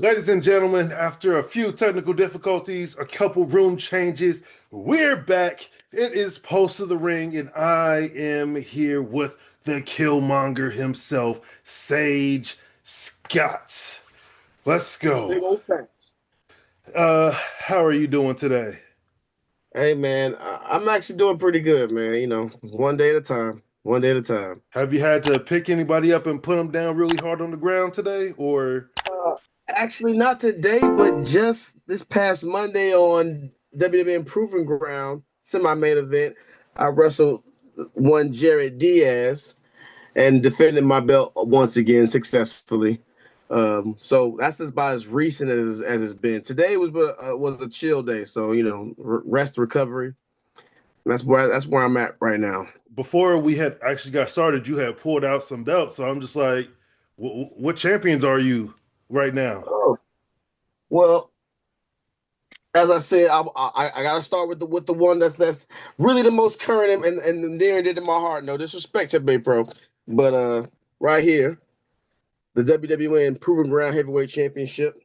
Ladies and gentlemen, after a few technical difficulties, a couple room changes, we're back. It is Post of the Ring, and I am here with the Killmonger himself, Sage Scott. Let's Big go. old facts. How are you doing today? Hey man, I'm actually doing pretty good, man. One day at a time, one day at a time. Have you had to pick anybody up and put them down really hard on the ground today, or Uh, Actually, not today, but just this past Monday on WWE Proving Ground, semi-main event, I wrestled one Jared Diaz and defended my belt once again successfully. So that's about as recent as it's been. Today was a chill day, so rest recovery. That's where I'm at right now. before we had actually got started, you had pulled out some belts. So I'm just like, what champions are you right now? Oh, well, as I said, I gotta start with the one that's really the most current and near and dear to my heart. No disrespect to Bay Pro, but right here, the WWE Proven Ground Heavyweight Championship,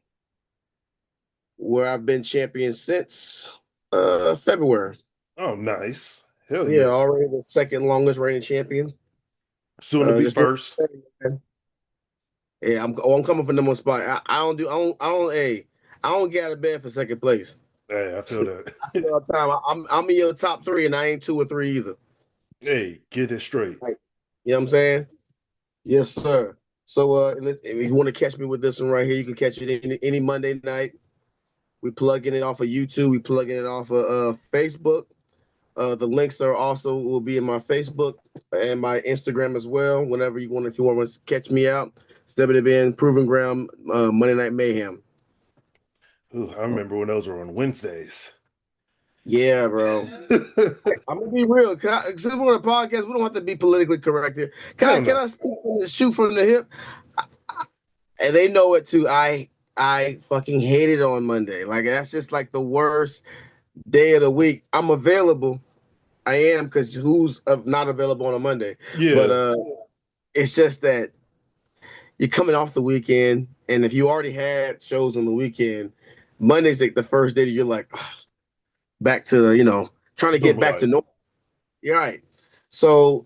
where I've been champion since February. Oh, nice. Hell Yeah, yeah. already the second longest reigning champion. Soon to be Just doing first. yeah, I'm coming for number one spot. I don't get out of bed for second place. Hey, I feel that. I say all the time, I'm in your top three, and I ain't two or three either. Hey, get it straight. Like, you know what I'm saying? Yes, sir. So, and if you want to catch me with this one right here, you can catch it any Monday night. We plugging it off of YouTube. We plugging it off of Facebook. The links are also will be in my Facebook and my Instagram as well. Whenever you want, if you want to catch me out, step it in Proven Ground Monday Night Mayhem. Ooh, I remember when those were on Wednesdays. Yeah, bro. I'm gonna be real. Since we're on a podcast, we don't have to be politically correct here. Can I Hell can no. I shoot from the hip? And they know it too. I fucking hate it on Monday. Like that's just like the worst day of the week. I'm available. I am because who's not available on a Monday? But Yeah. it's just that you're coming off the weekend, and if you already had shows on the weekend, Monday's like the first day that you're like back to trying to get Normal back to life. normal. You're right. So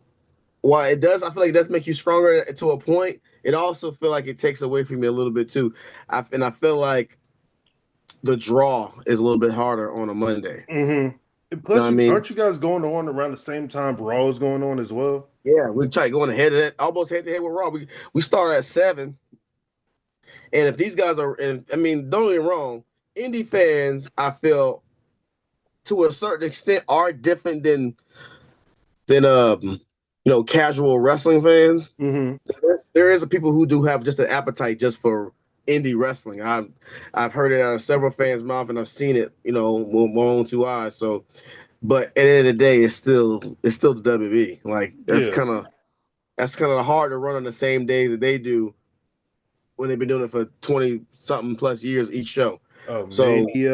while it does, I feel like it does make you stronger to a point. It also feel like it takes away from you a little bit too. And I feel like the draw is a little bit harder on a Monday. And You know what plus, I you mean? aren't you guys going on around the same time Raw is going on as well? Yeah, we try going ahead of that, almost head to head with Raw. We start at 7, and if these guys are, and I mean, don't get me wrong, indie fans, I feel to a certain extent are different than casual wrestling fans. Hmm. There is a people who do have just an appetite just for indie wrestling. I've heard it out of several fans' mouth, and I've seen it, with my own two eyes. So, but at the end of the day, it's still the WB. Like Yeah. that's kind of hard to run on the same days that they do when they've been doing it for 20 something plus years each show. So Many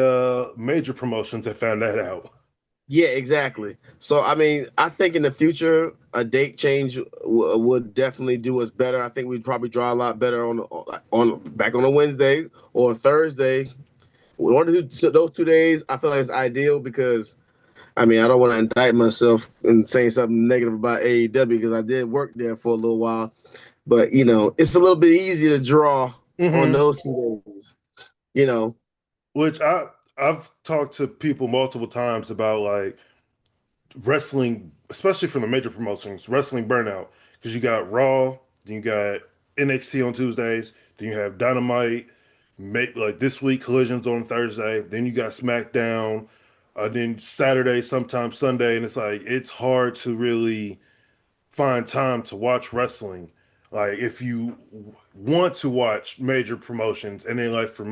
major promotions have found that out. yeah, exactly. So I mean, I think in the future a date change would definitely do us better. I think we'd probably draw a lot better on back on a Wednesday or a Thursday. One of those 2 days, I feel like it's ideal because I mean I don't want to indict myself and saying something negative about AEW because I did work there for a little while, but it's a little bit easier to draw on Hmm. those 2 days. You know, Which I've talked to people multiple times about like wrestling, especially from the major promotions, wrestling burnout. Because you got Raw, then you got NXT on Tuesdays, then you have Dynamite, make like this week Collisions on Thursday, then you got SmackDown, then Saturday, sometimes Sunday, and it's like it's hard to really find time to watch wrestling. Like if you want to watch major promotions, and then like for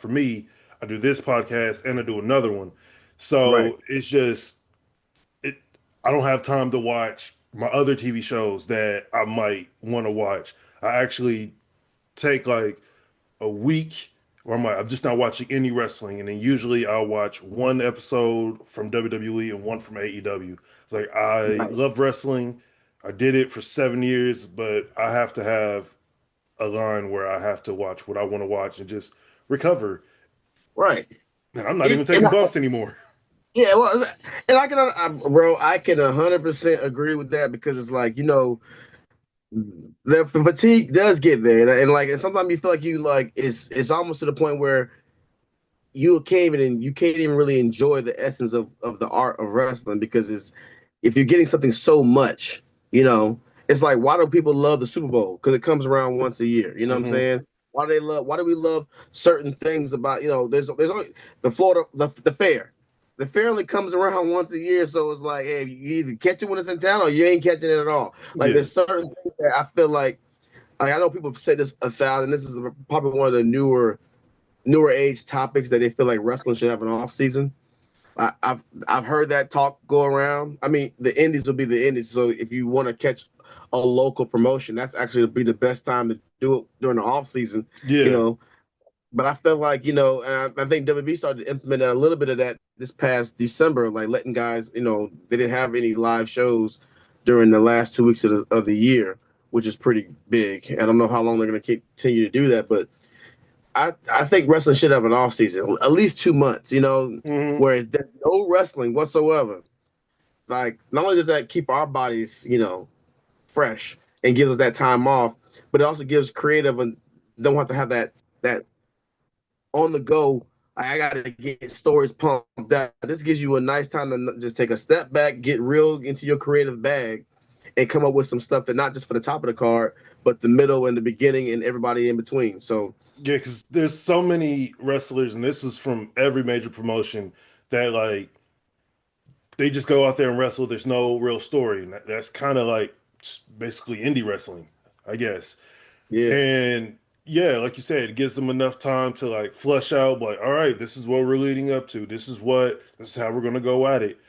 me, I do this podcast and I do another one. right? So it's just it I don't have time to watch my other TV shows that I might want to watch. I actually take like a week where I'm just not watching any wrestling, and then usually I'll watch one episode from WWE and one from AEW. It's like I Right. love wrestling. I did it for 7 years, but I have to have a line where I have to watch what I want to watch and just recover. Right. And I'm not even And taking bumps anymore. yeah, well, and bro, I can 100% agree with that because it's like, the fatigue does get there, and like, and sometimes you feel like it's almost to the point where you can't even really enjoy the essence of the art of wrestling because it's if you're getting something so much, you know, it's like why do people love the Super Bowl? Because it comes around once a year. You know what I'm Hmm. saying? Why do we love certain things about there's only the Florida the fair. The fair only comes around once a year, so it's like, hey, you either catch it when it's in town or you ain't catching it at all. Like Yeah. there's certain things that I feel like I know people have said this 1,000. This is probably one of the newer age topics that they feel like wrestling should have an off season. I've heard that talk go around. I mean, the indies will be the indies. So if you want to catch a local promotion, that's actually be the best time to do it during the off season. You Yeah. know, but I feel like and I think WB started to implement a little bit of that this past December, like letting guys, they didn't have any live shows during the last 2 weeks of the year, which is pretty big. I don't know how long they're going to continue to do that, but I think wrestling should have an off season, at least 2 months, Hmm. where there's no wrestling whatsoever. Like, not only does that keep our bodies, fresh and gives us that time off, but it also gives creative and don't have to have that on the go. I gotta get stories pumped out. This gives you a nice time to just take a step back, get real into your creative bag, and come up with some stuff that not just for the top of the card, but the middle and the beginning and everybody in between. So Yeah, because there's so many wrestlers, and this is from every major promotion that like they just go out there and wrestle. There's no real story, and that's kind of like basically indie wrestling, I guess. yeah. And yeah, like you said, it gives them enough time to like flush out, like, all right, this is what we're leading up to. This is how we're gonna go at it.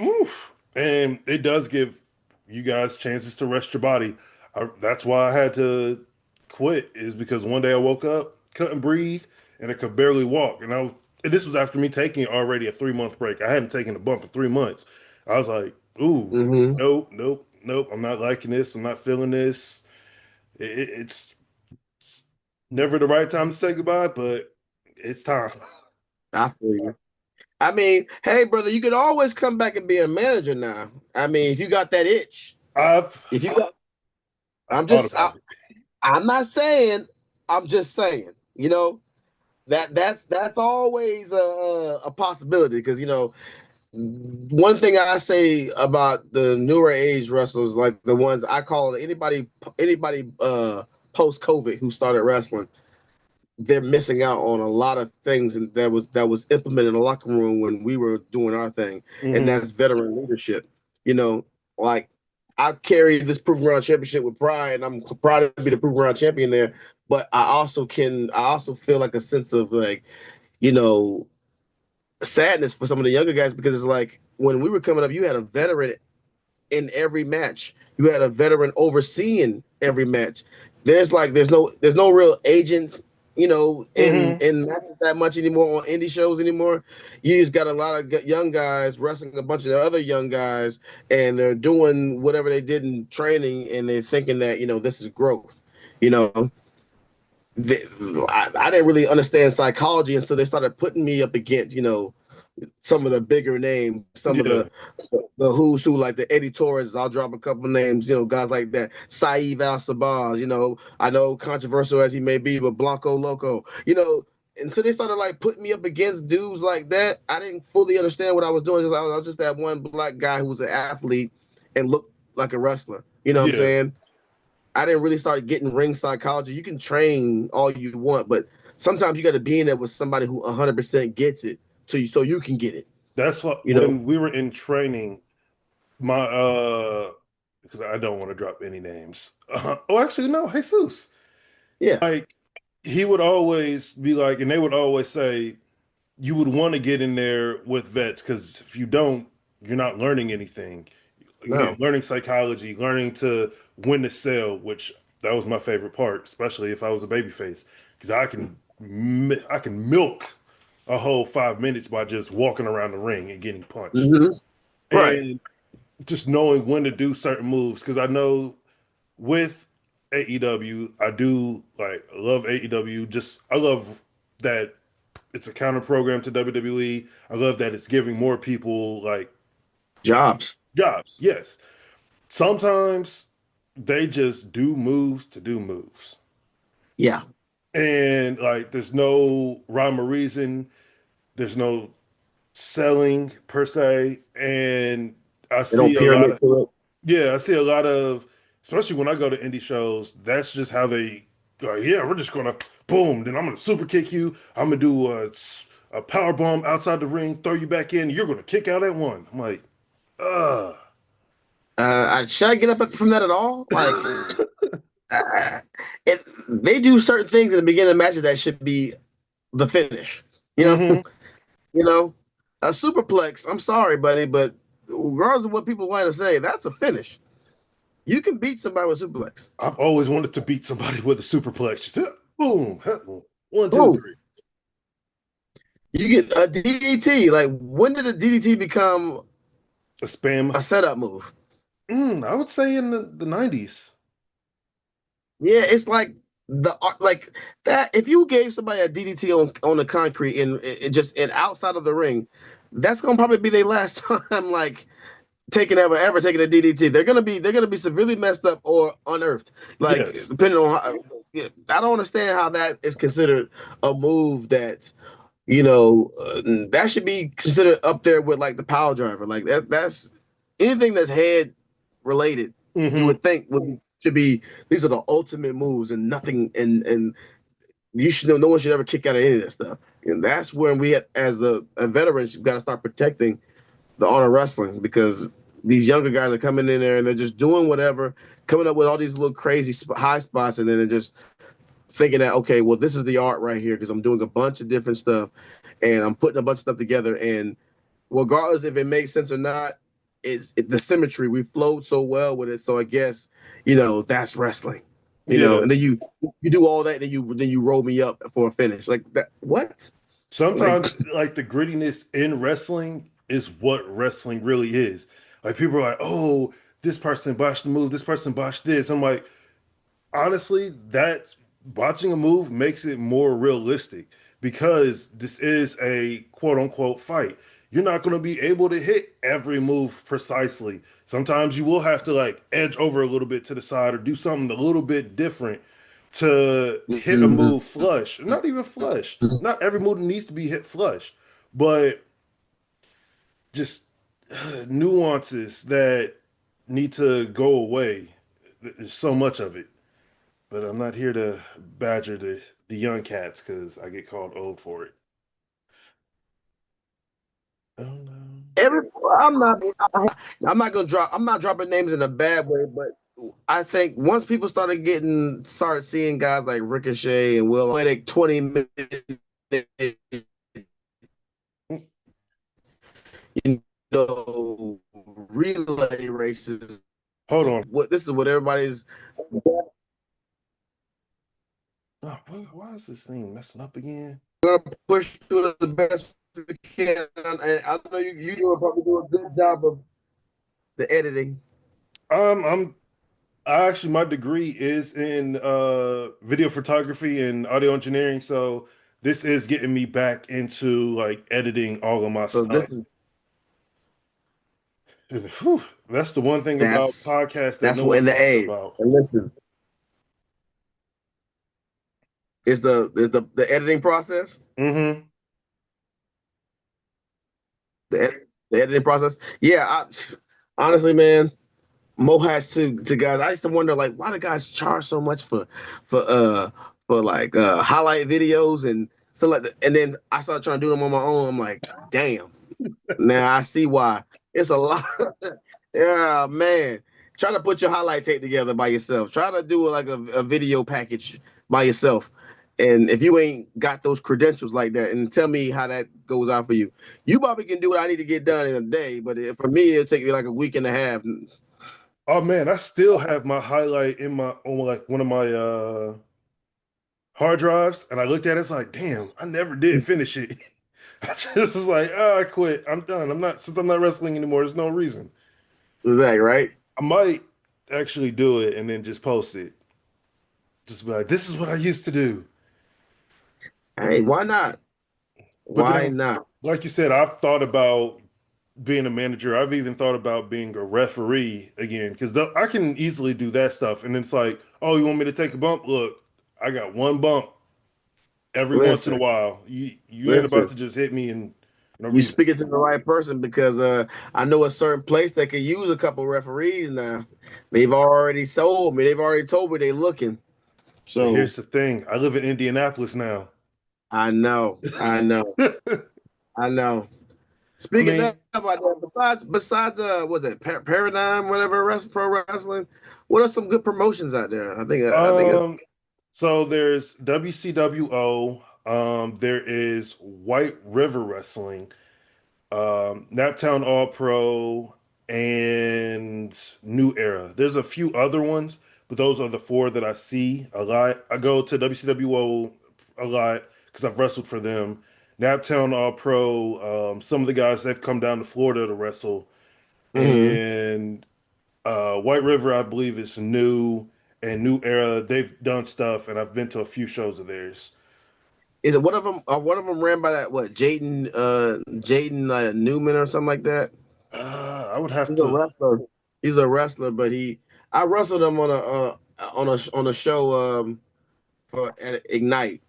Oof. And it does give you guys chances to rest your body. That's why I had to quit, is because one day I woke up, couldn't breathe, and I could barely walk. And this was after me taking already a 3 month break. I hadn't taken a bump in 3 months. I was like, ooh, Hmm. nope, nope, nope. I'm not liking this. I'm not feeling this. It's never the right time to say goodbye, but it's time. I feel you. I mean, hey, brother, you could always come back and be a manager now. I mean, if you got that itch, I've if you got, I've I'm thought just, about it. I'm not saying, I'm just saying, that's always a possibility because one thing I say about the newer age wrestlers, like the ones I call anybody post COVID who started wrestling, they're missing out on a lot of things and that was implemented in the locker room when we were doing our thing, and Hmm. that's veteran leadership. You know, like I carry this Proven Ground Championship with pride, and I'm proud to be the Proven Ground champion there. But I also feel like a sense of like, you know, sadness for some of the younger guys because it's like when we were coming up, you had a veteran in every match. You had a veteran overseeing every match. There's no real agents, in Hmm. in matches that much anymore on indie shows anymore. You just got a lot of young guys wrestling a bunch of other young guys, and they're doing whatever they did in training, and they're thinking that this is growth. You know, the, I didn't really understand psychology until they started putting me up against some of the bigger names, some of Yeah. the who's who, like the Eddie Torres. I'll drop a couple names, guys like that. Saeed Al Sabaz, I know controversial as he may be, but Blanco Loco, until they started like putting me up against dudes like that, I didn't fully understand what I was doing. I was just that one black guy who was an athlete and looked like a wrestler. You know what I'm Yeah. saying? I didn't really start getting ring psychology. You can train all you want, but sometimes you got to be in there with somebody who 100% gets it, so you can get it. That's what You know? when we were in training, my because I don't want to drop any names. Oh, actually, no, Jesus. Yeah. Like he would always be like, and they would always say, you would want to get in there with vets because if you don't, you're not learning anything. Again, No. learning psychology, learning to when to sell, which that was my favorite part, especially if I was a babyface, because I can milk a whole 5 minutes by just walking around the ring and getting punched. Hmm. Right. And just knowing when to do certain moves because I know with AEW. I do like love AEW. Just I love that it's a counter program to WWE. I love that it's giving more people like Jobs. jobs. Yes. Sometimes they just do moves to do moves. Yeah. And like there's no rhyme or reason, there's no selling per se. And I They don't see a lot pyramid of to it. yeah, I see a lot of especially when I go to indie shows, that's just how they go, yeah, we're just gonna boom, then I'm gonna super kick you. I'm gonna do a power bomb outside the ring, throw you back in, you're gonna kick out at one. I'm like, ugh. Should I get up from that at all? Like, uh, they do certain things in the beginning of matches that should be the finish. You know, Hmm. you know, a superplex. I'm sorry, buddy, but regardless of what people want to say, that's a finish. You can beat somebody with superplex. I've always wanted to beat somebody with a superplex. Just boom, one, two, Boom. three. You get a DDT. Like, when did a DDT become A spam. a setup move? I would say in the 90s. Yeah, it's like like that. If you gave somebody a DDT on the concrete and just and outside of the ring, that's gonna probably be their last time like taking ever taking a DDT. They're gonna be severely messed up or unearthed. Like Yes. depending on how, yeah, I don't understand how that is considered a move that that should be considered up there with like the power driver. Like that's anything that's head related. You Hmm. would think should be these are the ultimate moves and nothing and you should know no one should ever kick out of any of that stuff. And that's when we as a veterans got to start protecting the art of wrestling because these younger guys are coming in there and they're just doing whatever, coming up with all these little crazy high spots, and then they're just thinking that okay, well, this is the art right here because I'm doing a bunch of different stuff and I'm putting a bunch of stuff together. And regardless if it makes sense or not, the symmetry. We flowed so well with it, so I guess that's wrestling. Yeah. And then you do all that, and then you roll me up for a finish like that. What? Like, Sometimes like the grittiness in wrestling is what wrestling really is. Like people are like, oh, this person botched the move, this person botched this. I'm like, honestly, that's watching a move makes it more realistic because this is a quote unquote fight. You're not going to be able to hit every move precisely. Sometimes you will have to like edge over a little bit to the side or do something a little bit different to hit a mhm. move flush. Not even flush. Not every move needs to be hit flush, but just nuances that need to go away. There's so much of it. But I'm not here to badger the young cats because I get called old for it. Oh no. Every I'm not I'm not gonna drop I'm not dropping names in a bad way, but I think once people started seeing guys like Ricochet and Will like 20 minute you relay races. Hold on. What this is what everybody's Oh, why is this thing messing up again? gonna push through the best we can. And I know you probably do a good job of the editing. I'm I actually my degree is in video photography and audio engineering, so this is getting me back into like editing all of my So stuff. Whew, that's the one thing about that's podcasts that that's no what one in the talks A. about. And listen, is the editing process. Hmm. The editing process. Yeah, honestly, man, Mo has to guys. I used to wonder like why do guys charge so much for uh for like highlight videos and stuff like that. And then I started trying to do them on my own. I'm like, damn. Now I see why. It's a lot. Yeah, man. Try to put your highlight tape together by yourself. Try to do like a video package by yourself. And if you ain't got those credentials like that, and tell me how that goes out for you. You probably can do what I need to get done in a day, but for me, it'll take me like a week and a half. Oh man, I still have my highlight in my on like one of my hard drives, and I looked at it, it's like, damn, I never did finish it. I just was like, oh, I quit. I'm done. I'm not since I'm not wrestling anymore. There's no reason. Exactly, right? I might actually do it and then just post it. Just be like, this is what I used to do. Hey, why not? But Why then, not? like you said, I've thought about being a manager. I've even thought about being a referee again because I can easily do that stuff. And it's like, oh, you want me to take a bump? Look, I got one bump every once in a Listen, while. You ain't about listen. to just hit me and no You reason. speaking to the right person because I know a certain place that could use a couple referees now. They've already sold me. They've already told me they're looking. But So here's the thing: I live in Indianapolis now. I know, I know, I I know. Speaking of mean, about that, besides was it Paradigm, whatever, pro wrestling? What are some good promotions out there? I think um, so there's WCWO. There is White River Wrestling. Naptown All Pro, and New Era. There's a few other ones, but those are the four that I see a lot. I go to WCWO a lot because I've wrestled for them. Naptown All Pro, some of the guys they've come down to Florida to wrestle, hmm and White River I believe is new, and New Era they've done stuff, and I've been to a few shows of theirs. Is it one of them? One of them ran by that what Jaden Newman or something like that? I would have He's a to. wrestler. He's a wrestler, but I wrestled him on a show for at Ignite,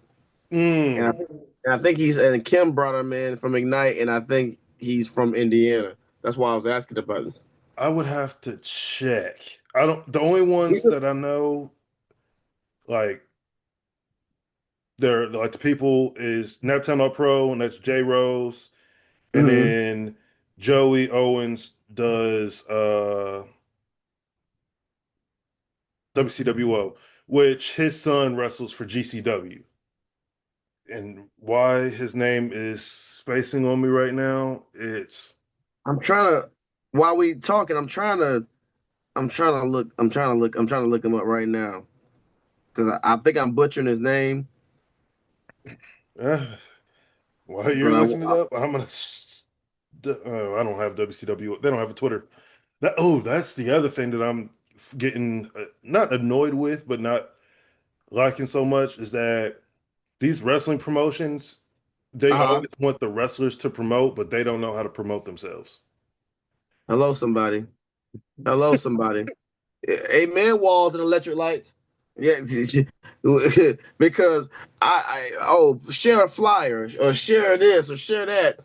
and I Mm. think and I think he's and Kim brought him in from Ignite, and I think he's from Indiana. That's why I was asking about him. I would have to check. I don't, the only He's ones a, that I know, like they're like the people is Naptown All Pro, and that's J Rose, and mhm. then Joey Owens does WCWO, which his son wrestles for GCW. And why his name is spacing on me right now, it's I'm trying to while we talking, I'm trying to look him up right now because I think I'm butchering his name, uh, while but you're looking it up, I'm gonna I don't have WCW. They don't have a Twitter. That's the other thing that I'm getting not annoyed with, but not liking so much is that these wrestling promotions, they uh-huh. always want the wrestlers to promote, but they don't know how to promote themselves. Hello, somebody. Hello, somebody. Amen. Walls and electric lights. Yeah, because share a flyer or share this or share that,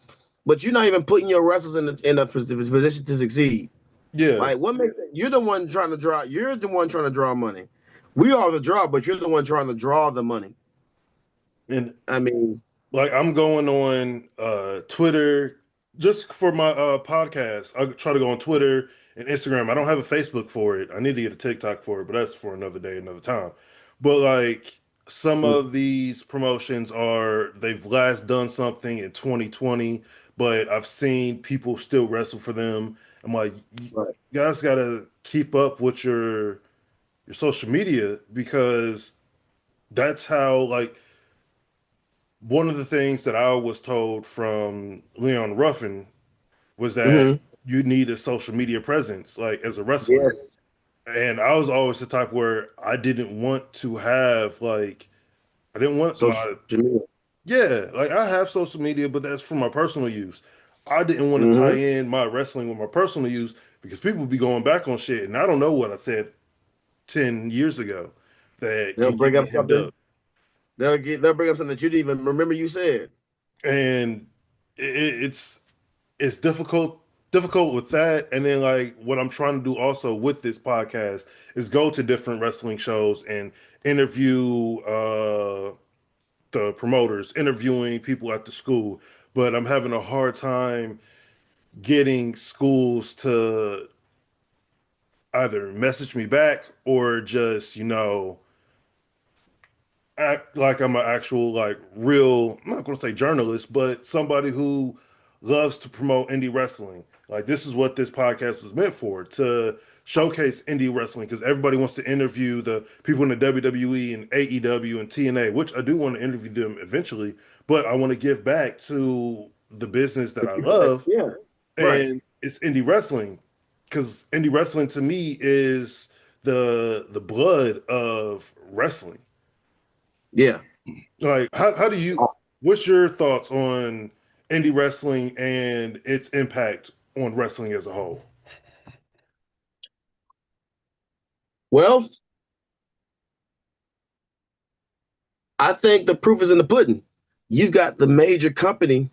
but you're not even putting your wrestlers in a position to succeed. Yeah, Like what makes you're the one trying to draw. You're the one trying to draw money. We are the draw, but you're the one trying to draw the money. and I mean, like I'm going on Twitter just for my podcast. I try to go on Twitter and Instagram. I don't have a Facebook for it. I need to get a TikTok for it, but that's for another day, another time. But like some mm, of these promotions are they've last done something in 2020, but I've seen people still wrestle for them. I'm like, you right. guys gotta keep up with your social media because that's how like one of the things that I was told from Leon Ruffin was that hmm you need a social media presence, like as a wrestler. Yes. And I was always the type where I didn't want to have like I didn't want Social my media. yeah, like I have social media, but that's for my personal use. I didn't want to tie hmm in my wrestling with my personal use because people be going back on shit, and I don't know what I said 10 years ago that They'll can get bring me up hemmed something. up. They'll bring up something that you didn't even remember you said. And it's difficult with that, and then like what I'm trying to do also with this podcast is go to different wrestling shows and interview the promoters, interviewing people at the school, but I'm having a hard time getting schools to either message me back or just act like I'm an actual, like, real, I'm not going to say journalist, but somebody who loves to promote indie wrestling. Like, this is what this podcast is meant for, to showcase indie wrestling, because everybody wants to interview the people in the WWE and AEW and TNA, which I do want to interview them eventually, but I want to give back to the business that The I people that, love, yeah, right. and it's indie wrestling, because indie wrestling to me is the blood of wrestling. Yeah. Like, how do you? What's your thoughts on indie wrestling and its impact on wrestling as a whole? Well, I think the proof is in the pudding. You've got the major company,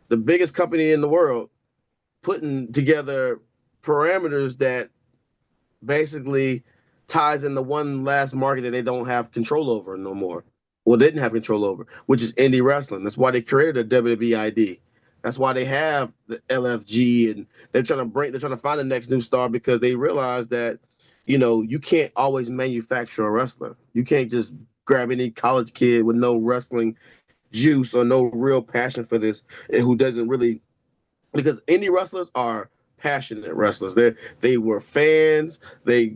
the biggest company in the world, putting together parameters that basically ties in the one last market that they don't have control over no more. Well, didn't have control over, which is indie wrestling. That's why they created a WWID. That's why they have the LFG, and they're trying to find the next new star because they realize that, you can't always manufacture a wrestler. You can't just grab any college kid with no wrestling juice or no real passion for this, and who doesn't really, because indie wrestlers are passionate wrestlers. They were fans. They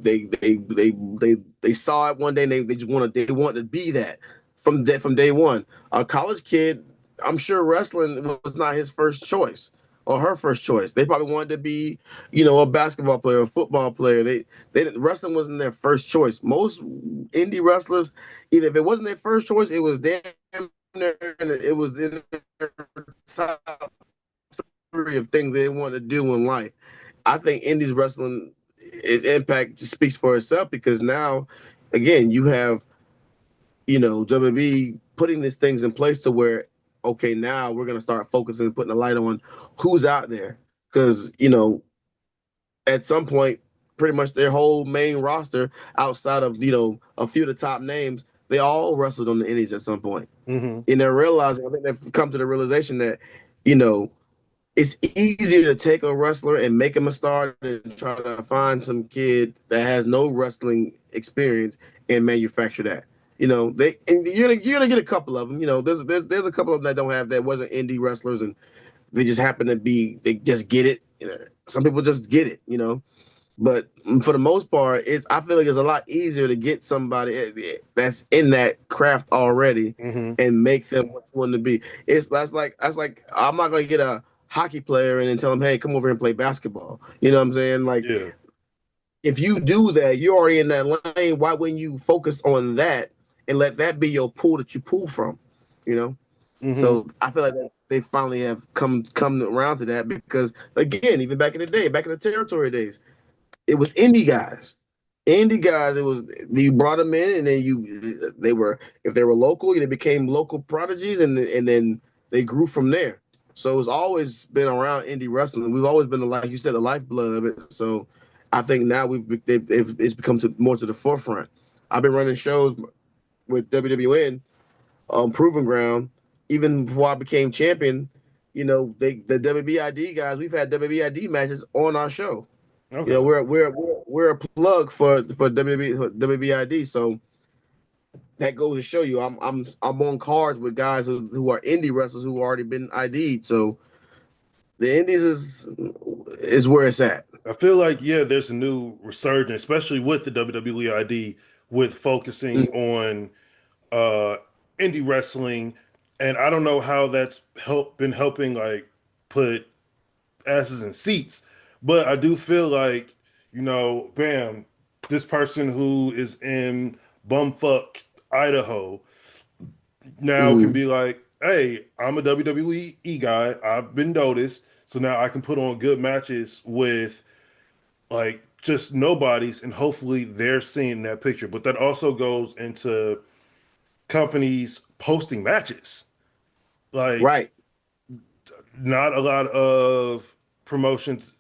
saw it one day and they just wanted to be that from day one. A college kid, I'm sure wrestling was not his first choice or her first choice. They probably wanted to be, a basketball player, a football player. They wrestling wasn't their first choice. Most indie wrestlers, either if it wasn't their first choice, it was damn near, it was in their top of things they want to do in life. I think indies wrestling, its impact speaks for itself because now, again, you have, WWE putting these things in place to where, okay, now we're going to start focusing and putting a light on who's out there. Because, at some point, pretty much their whole main roster outside of, a few of the top names, they all wrestled on the indies at some point. Hmm. And they're realizing, I think they've come to the realization that, you know, it's easier to take a wrestler and make him a star than try to find some kid that has no wrestling experience and manufacture that. You're gonna get a couple of them. There's a couple of them that don't have that wasn't indie wrestlers and they just happen to be they just get it. Some people just get it. But for the most part, I feel like it's a lot easier to get somebody that's in that craft already Hmm. and make them what you want to be. That's like I'm not gonna get a hockey player and then tell him, hey, come over here and play basketball. You know what I'm saying? Like Yeah. if you do that, you're already in that lane. Why wouldn't you focus on that and let that be your pool that you pull from? You know. Hmm. So I feel like they finally have come around to that because again, even back in the day, back in the territory days it was indie guys. Indie guys, it was you brought them in, and then they were if they were local, they became local prodigies, and then they grew from there. So it's always been around indie wrestling. We've always been like you said, the lifeblood of it. So I think now it's become more to the forefront. I've been running shows with WWN Proving Ground even before I became champion. The WBID guys, we've had WBID matches on our show. Okay. We're a plug for WBID, so that goes to show you I'm on cards with guys who are indie wrestlers who already been ID'd. So the indies is where it's at. I feel like yeah, there's a new resurgence, especially with the WWEID, with focusing on uh indie wrestling, and I don't know how that's been helping like put asses in seats, but I do feel like bam, this person who is in bumfuck Idaho now can Mm, be like, hey, I'm a WWE guy. I've been noticed, so now I can put on good matches with like just nobodies, and hopefully they're seeing that picture. But that also goes into companies posting matches. Like, right. not a lot of promotions,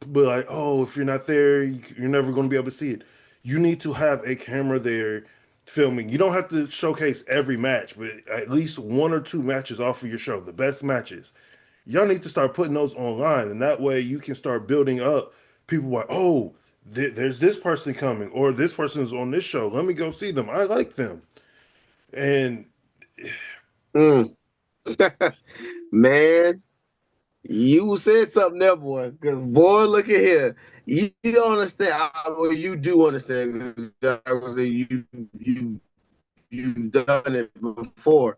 but like, oh, if you're not there, you're never going to be able to see it. You need to have a camera there filming. You don't have to showcase every match, but at least one or two matches off of your show, the best matches. Y'all need to start putting those online, and that way you can start building up people like, oh, there's this person coming, or this person is on this show. Let me go see them. I like them. And Mm. Man, you said something there, boy. Because boy, look at here. You don't understand. Well, you do understand because obviously you've done it before.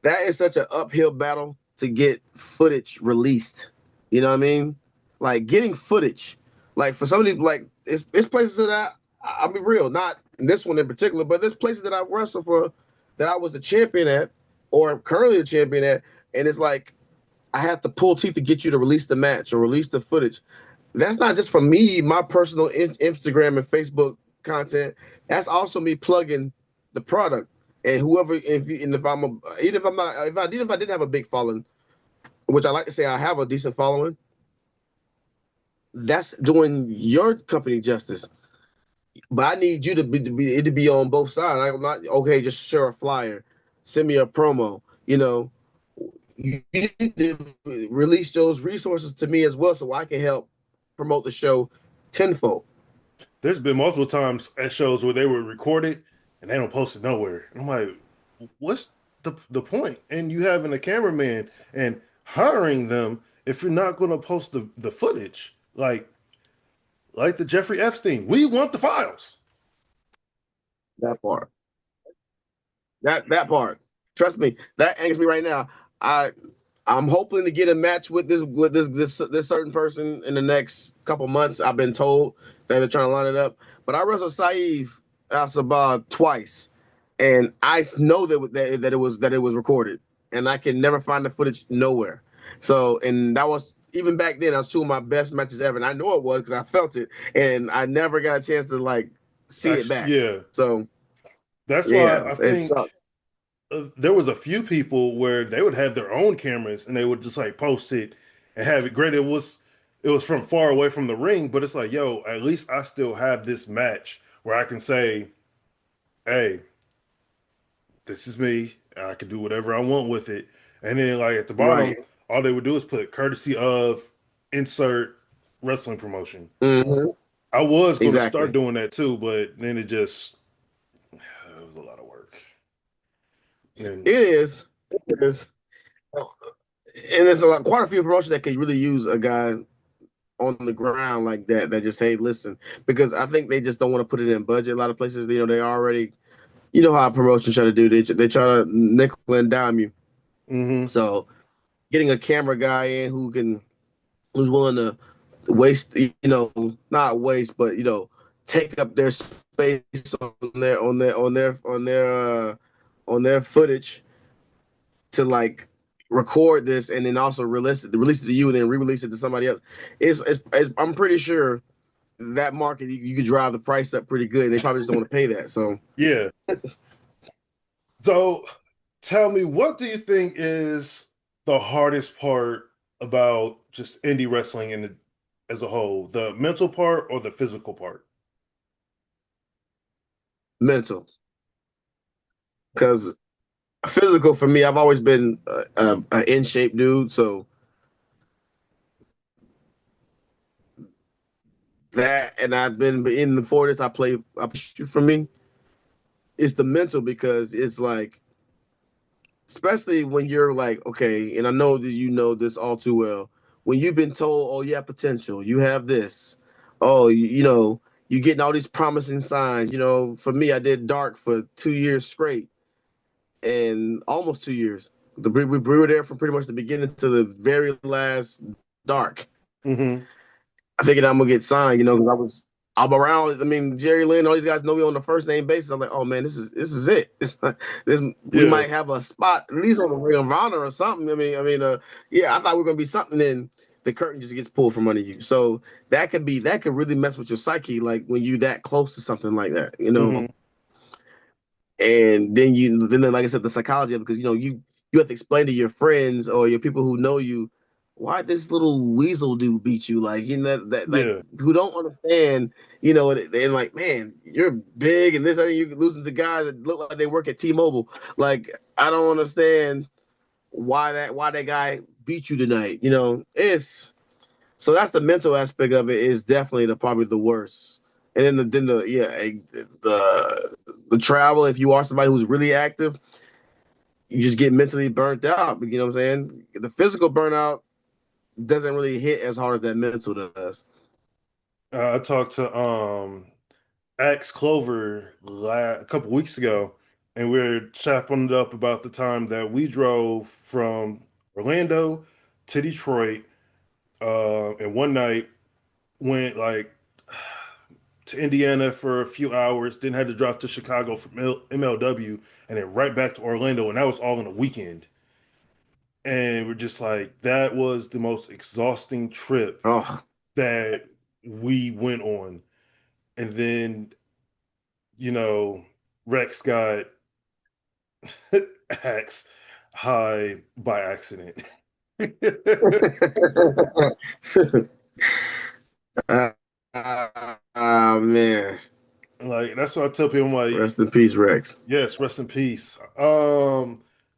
That is such an uphill battle to get footage released. You know what I mean? Like getting footage. Like for somebody like it's places of that. I'll be real, not this one in particular, but there's places that I've wrestled for that I was the champion at, or currently the champion at, and it's like I have to pull teeth to get you to release the match or release the footage. That's not just for me, my personal Instagram and Facebook content. That's also me plugging the product. And whoever, and if I'm a, even if I'm not, if I even if I didn't have a big following, which I like to say I have a decent following, that's doing your company justice. But I need you to be on both sides. I'm not okay. Just share a flyer, send me a promo. You need to release those resources to me as well, so I can help promote the show tenfold. There's been multiple times at shows where they were recorded and they don't post it nowhere. And I'm like, what's the point? And you having a cameraman and hiring them if you're not going to post the footage, like the Jeffrey Epstein. We want the files. That part. That part. Trust me, that angers me right now. I I'm hoping to get a match with this certain person in the next couple months. I've been told that they're trying to line it up. But I wrestled Saeed Al Sabah twice, and I know that it was recorded, and I can never find the footage nowhere. So, and that was even back then. That was two of my best matches ever, and I know it was because I felt it, and I never got a chance to like see it Actually, back. yeah. So That's why yeah, I it think sucks. there was a few people where they would have their own cameras and they would just like post it and have it. Granted, it was from far away from the ring, but it's like, yo, at least I still have this match where I can say, hey, this is me. I can do whatever I want with it. And then like at the bottom, Right. all they would do is put courtesy of insert wrestling promotion. Hmm. I was going to start Exactly. doing that too, but then it was a lot of work. And It is. It is. And there's quite a few promotions that could really use a guy on the ground like that. That just, hey, listen, because I think they just don't want to put it in budget. A lot of places, they already, how promotions try to do. They try to nickel and dime you. hmm So getting a camera guy in who's willing to waste, not waste, but take up their space on their footage to like record this and then also release it to you and then re-release it to somebody else. I'm pretty sure that market you could drive the price up pretty good. They probably just don't want to pay that. So yeah. So tell me, what do you think is the hardest part about just indie wrestling as a whole? The mental part or the physical part? mental, because physical for me, I've always been a in shape dude. So that, and I've been in the for this. I shoot for me. It's the mental because it's like, especially when you're like, okay, and I know that you know this all too well. When you've been told, oh, you have potential, you have this, oh, you're getting all these promising signs. For me, I did dark for 2 years straight, and almost 2 years. We were there from pretty much the beginning to the very last dark. hmm I figured I'm gonna get signed, because I'm around. I mean, Jerry Lynn, all these guys know me on the first name basis. I'm like, oh man, this is it. This we Yeah. might have a spot at least on the Ring of Honor or something. Yeah, I thought we were gonna be something. Then the curtain just gets pulled from under you. So that could really mess with your psyche, like when you that close to something like that. hmm And then like I said, the psychology of it, because you have to explain to your friends or your people who know you why this little weasel dude beat you, like that like Yeah. who don't understand, and like, man, you're big and this, and you're losing to guys that look like they work at T-Mobile. Like, I don't understand why that guy beat you tonight. It's so that's the mental aspect of it is definitely probably the worst. And then the yeah, the travel, if you are somebody who's really active, you just get mentally burnt out. You know what I'm saying? The physical burnout doesn't really hit as hard as that mental does. I talked to Axe Clover a couple weeks ago, and we are chopping it up about the time that we drove from Orlando to Detroit, and one night went like to Indiana for a few hours, then had to drive to Chicago from MLW, and then right back to Orlando, and that was all in a weekend. And we're just like, that was the most exhausting trip Oh, that we went on. And then, you know, Rex got axe high by accident. uh, man, Like that's what I tell people. I'm like, rest in peace, Rex. yes, rest in peace.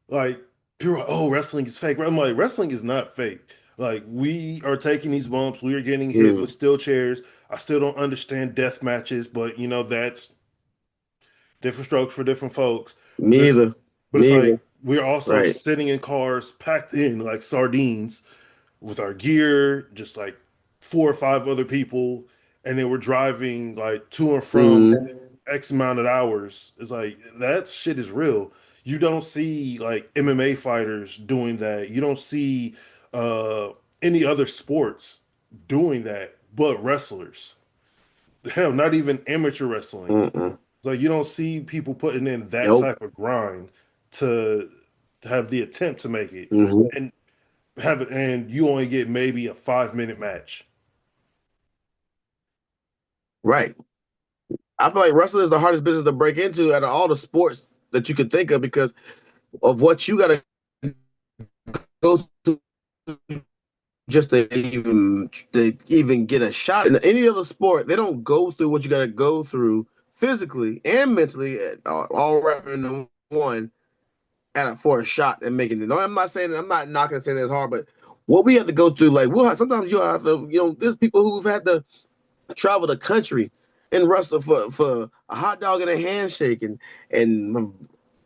Like people are like, oh, wrestling is fake. I'm like, wrestling is not fake. Like we are taking these bumps, we are getting hit Mm, with steel chairs. I still don't understand death matches, but you know, that's different strokes for different folks. But me it's either. but it's Me like either. we're also Right. sitting in cars packed in like sardines with our gear, just like four or five other people, and then we're driving like to and from Mm, X amount of hours. It's like that shit is real. You don't see like MMA fighters doing that. You don't see uh any other sports doing that, but wrestlers. Hell, not even amateur wrestling. mm-mm. It's like you don't see people putting in that Nope. type of grind to to have the attempt to make it. Hmm. And have it, and you only get maybe a 5 minute match. Right. I feel like wrestling is the hardest business to break into out of all the sports that you could think of because of what you got to go through just to even get a shot. In any other sport, they don't go through what you got to go through physically and mentally, all wrapped in one, for a shot and making it. No, I'm not saying I'm not knocking saying it's hard, but what we have to go through, like sometimes you have to, there's people who've had to travel the country and wrestle for a hot dog and a handshake and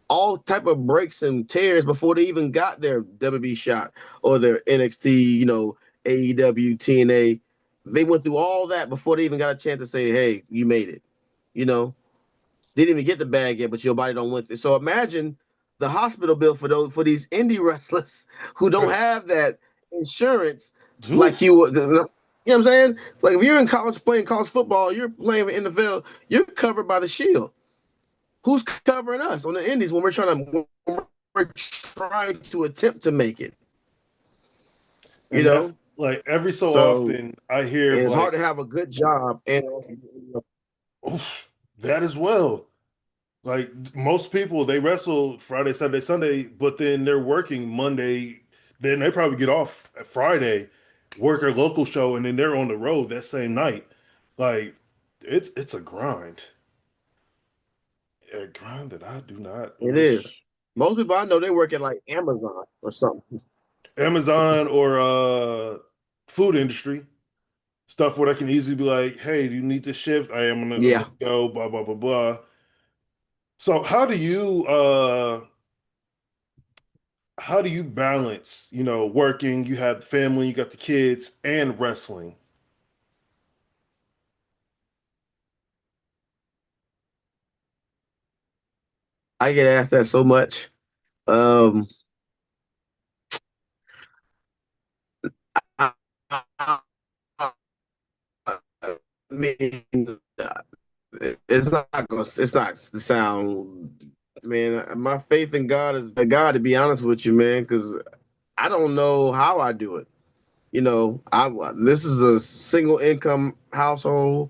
all type of breaks and tears before they even got their WB shot or their NXT, AEW, TNA. They went through all that before they even got a chance to say, "Hey, you made it." You know, didn't even get the bag yet, but your body don't want it. So imagine the hospital bill for these indie wrestlers who don't Right. have that insurance like Oof. you know what I'm saying? Like if you're in college playing college football, you're playing in the NFL, you're covered by the shield. Who's covering us on the indies when we're trying to attempt to make it, you And that's know? like every so So often I hear and it's hard like, to have a good job and oof, that as well. Like most people, they wrestle Friday, Saturday, Sunday, but then they're working Monday. Then they probably get off at Friday, work a local show, and then they're on the road that same night. Like it's a grind, a grind that I do not it is. wish Most people I know they work at like Amazon or something. Amazon or food industry stuff where I can easily be like, hey, do you need to shift? I am gonna Yeah. let go, blah blah blah blah. So how do you balance, working, you have family, you got the kids, and wrestling? I get asked that so much. Um, I, I, I mean, it's not gonna, it's not to sound, man. My faith in God is God, to be honest with you, man, because I don't know how I do it. I this is a single income household.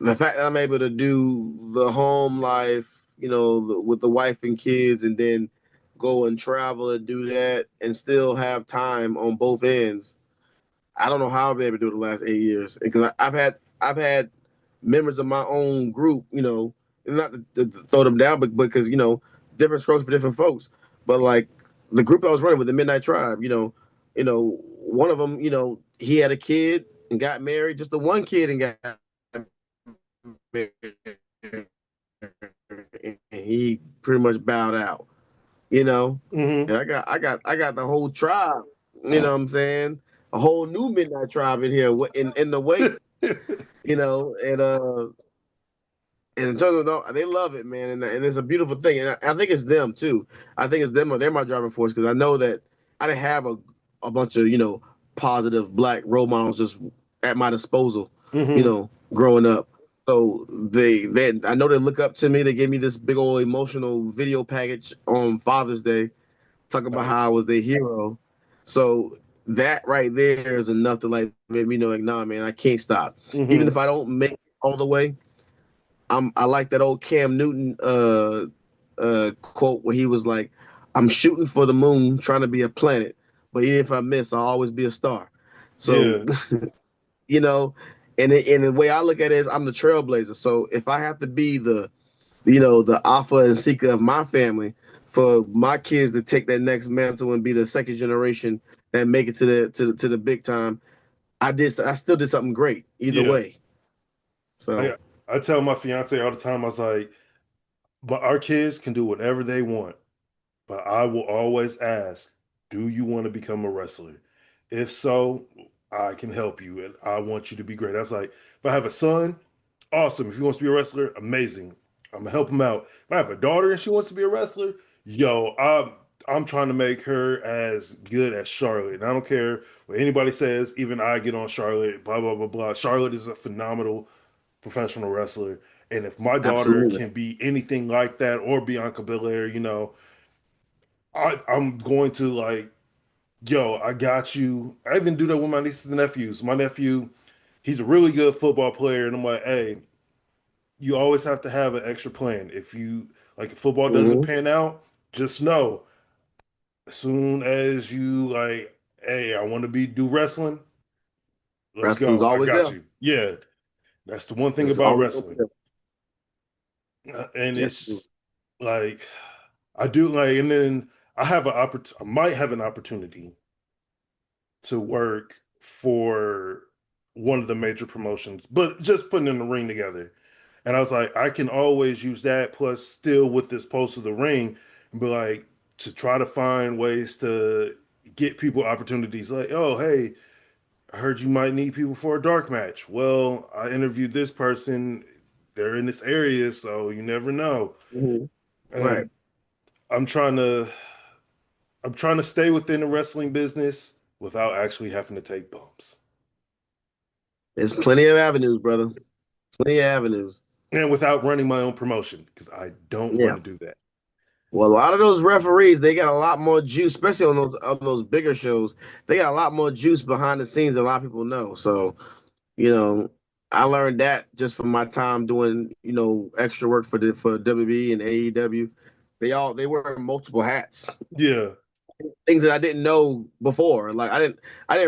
The fact that I'm able to do the home life, with the wife and kids, and then go and travel and do that, and still have time on both ends. I don't know how I've been able to do it the last 8 years because I've had members of my own group, not to throw them down, but because different strokes for different folks. But like the group I was running with, the Midnight Tribe, one of them, he had a kid and got married, just the one kid and got married, and he pretty much bowed out, you know. Hmm. And I got the whole tribe, what I'm saying? A whole new Midnight Tribe in here in the waiting, and in terms of they love it, man, and it's a beautiful thing, and I think it's them too. I think it's them. They're my driving force because I know that I didn't have a bunch of positive black role models just at my disposal, Hmm. growing up. So they I know they look up to me. They gave me this big old emotional video package on Father's Day, talking about how I Nice. was their hero. So that right there is enough to like make me know, like, nah, man, I can't stop. Even Hmm. if I don't make it all the way, I like that old Cam Newton quote where he was like, "I'm shooting for the moon, trying to be a planet, but even if I miss, I'll always be a star." So Yeah. you know, and the way I look at it is I'm the trailblazer. So if I have to be the alpha and seeker of my family for my kids to take that next mantle and be the second generation that make it to the big time, I still did something great either Yeah. way. So I tell my fiance all the time, I was like, but our kids can do whatever they want. But I will always ask, do you want to become a wrestler? If so, I can help you and I want you to be great. I was like, if I have a son, awesome. If he wants to be a wrestler, amazing. I'm gonna help him out. If I have a daughter and she wants to be a wrestler, yo, I'm trying to make her as good as Charlotte. And I don't care what anybody says, even I get on Charlotte, blah blah blah blah. Charlotte is a phenomenal professional wrestler. And if my daughter absolutely. can be anything like that or Bianca Belair, I'm going to like, yo, I got you. I even do that with my nieces and nephews. My nephew, he's a really good football player, and I'm like, hey, you always have to have an extra plan. If football doesn't Hmm. pan out, just know as soon as you like, hey, I want to be do wrestling, let's Wrestling's go. I always got there. you. Yeah, that's the one thing It's about always gonna be wrestling. there. And Yeah. it's just, like I do like, and then I might have an opportunity to work for one of the major promotions, but just putting in the ring together. And I was like, I can always use that plus still with this pulse of the ring and be like to try to find ways to get people opportunities like, oh, hey, I heard you might need people for a dark match. Well, I interviewed this person. They're in this area, so you never know. Hmm. Right. And I'm trying to I'm trying to stay within the wrestling business without actually having to take bumps. There's plenty of avenues, brother. Plenty of avenues. And without running my own promotion because I don't want Yeah. to do that. Well, a lot of those referees, they got a lot more juice, especially on those bigger shows. They got a lot more juice behind the scenes than a lot of people know. So, you know, I learned that just from my time doing, extra work for WB and AEW. They wear multiple hats. Yeah. Things that I didn't know before. Like I didn't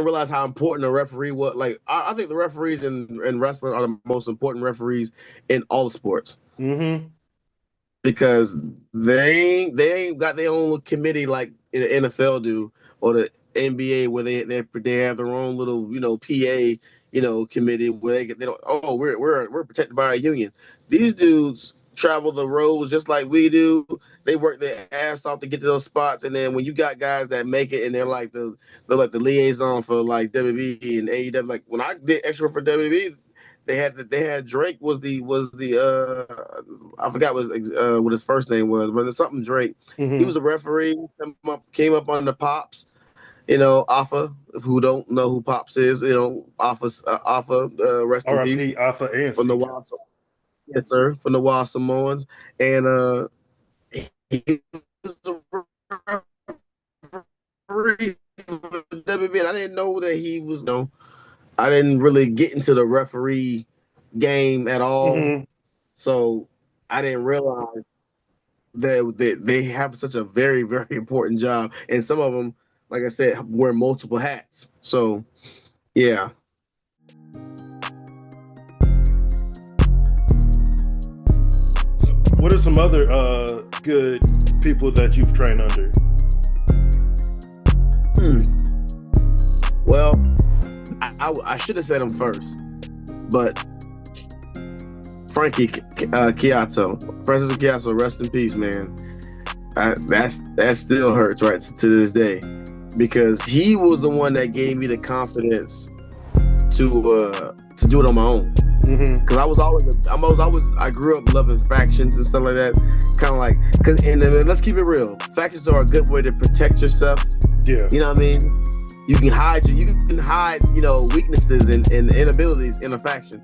realize how important a referee was. Like I think the referees in wrestling are the most important referees in all the sports Hmm. because they ain't got their own committee like the NFL do or the NBA where they have their own little PA committee where they don't, oh, we're protected by a union. These dudes travel the roads just like we do. They work their ass off to get to those spots, and then when you got guys that make it and they're like the liaison for like WWE and AEW. Like when I did extra for WWE, they had Drake was the I forgot what his first name was, but it's something Drake. He was Hmm. a referee. Came up on the Pops. Alpha. Who don't know who Pops is? Alpha. Rest in peace RIP Alpha and from the Sika. Wild. Yes, sir. From the Wild Samoans, and he was a referee for WB. And I didn't know that he was. I didn't really get into the referee game at all. Hmm. So I didn't realize that they have such a very, very important job. And some of them, like I said, wear multiple hats. So, yeah. What are some other good people that you've trained under? Hmm. Well, I should have said him first, but Frankie Chiazzo, Francis Chiazzo, rest in peace, man. That still hurts right to this day because he was the one that gave me the confidence to do it on my own. Hmm. Because I grew up loving factions and stuff like that. Kind of like, let's keep it real. Factions are a good way to protect yourself. Yeah. You know what I mean? You can hide weaknesses and inabilities in a faction.